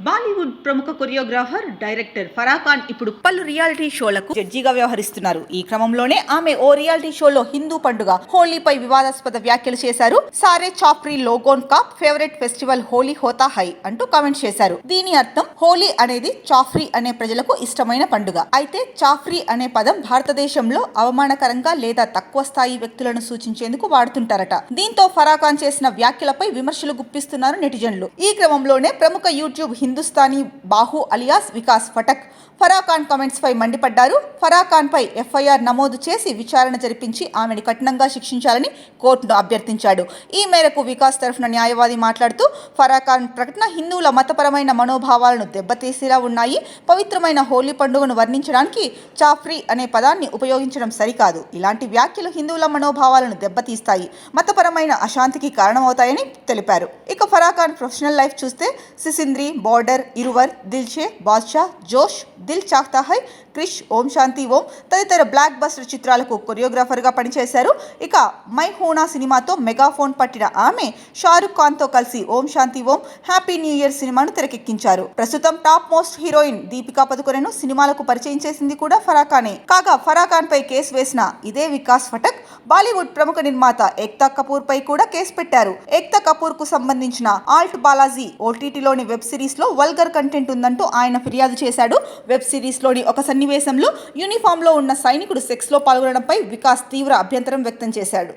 బాలీవుడ్ ప్రముఖ choreographer, director Farah Khan ఇప్పుడు పలు రియాలిటీ షోలకు జడ్జిగా వ్యవహరిస్తున్నారు. ఈ క్రమంలోనే ఆమె ఓ రియాలిటీ షోలో హిందూ పండుగ హోలీపై వివాదాస్పద వ్యాఖ్యలు చేశారు. సారే చాప్రీ లోగోన్ కా ఫేవరెట్ ఫెస్టివల్ హోలీ హోతా హై అంటూ కామెంట్ చేశారు. దీని అర్థం హోలీ అనేది చాఫ్రీ అనే ప్రజలకు ఇష్టమైన పండుగ. అయితే చాఫ్రీ అనే పదం భారతదేశంలో అవమానకరంగా లేదా తక్కువ స్థాయి వ్యక్తులను సూచించేందుకు వాడుతుంటారట. దీంతో ఫరా ఖాన్ చేసిన వ్యాఖ్యలపై విమర్శలు గుప్పిస్తున్నారు నెటిజన్లు. ఈ క్రమంలోనే ప్రముఖ YouTube Hindustani Bhau alias Vikas Phatak Farah Khan comments పై మండిపడ్డారు. ఫరా ఖాన్ పై ఎఫ్ఐఆర్ నమోదు చేసి విచారణ జరిపించి ఆమెను కఠినంగా శిక్షించాలని కోర్టును అభ్యర్థించాడు. ఈ మేరకు వికాస్ తరఫున న్యాయవాది మాట్లాడుతూ ఫరా ఖాన్ ప్రకటన హిందువుల మతపరమైన మనోభావాలను దెబ్బతీసేలా ఉన్నాయి. పవిత్రమైన హోలీ పండుగను వర్ణించడానికి చాఫ్రీ అనే పదాన్ని ఉపయోగించడం సరికాదు. ఇలాంటి వ్యాఖ్యలు హిందువుల మనోభావాలను దెబ్బతీస్తాయి, మతపరమైన అశాంతికి కారణమవుతాయని తెలిపారు. ఇక ఫరా ఖాన్ ప్రొఫెషనల్ లైఫ్ చూస్తే సిసింద్రి, బోర్డర్, ఇరువర్, దిల్షే, బాద్షా, జోష్, దిల్ చాహ్తా హై, క్రిష్, ఓం శాంతి ఓం తదితర బ్లాక్ బస్టర్ చిత్రాలకు కొరియోగ్రాఫర్గా పనిచేశారు. ఇక మై హూనా సినిమాతో మెగాఫోన్ పట్టిన ఆమె షారుఖ్ ఖాన్తో కలిసి ఓం శాంతి ఓం, హ్యాపీ న్యూ ఇయర్ సినిమాను తెరకెక్కించారు. ప్రస్తుతం టాప్ మోస్ట్ హీరోయిన్ దీపికా పదుకొనెను సినిమాలకు పరిచయం చేసింది కూడా ఫరా ఖానే. కాగా ఫరా ఖాన్ పై కేసు వేసిన ఇదే వికాస్ ఫటక్ బాలీవుడ్ ప్రముఖ నిర్మాత ఏక్తా కపూర్ పై కూడా కేసు పెట్టారు. ఏక్తా కపూర్ కు సంబంధించిన ఆల్ట్ బాలాజీ ఓటీటీలోని వెబ్ సిరీస్ లో వల్గర్ కంటెంట్ ఉందంటూ ఆయన ఫిర్యాదు చేశాడు. వెబ్ సిరీస్ లోని ఒక సన్నివేశంలో యూనిఫామ్ లో ఉన్న సైనికుడు సెక్స్ లో పాల్గొనడంపై వికాస్ తీవ్ర అభ్యంతరం వ్యక్తం చేశాడు.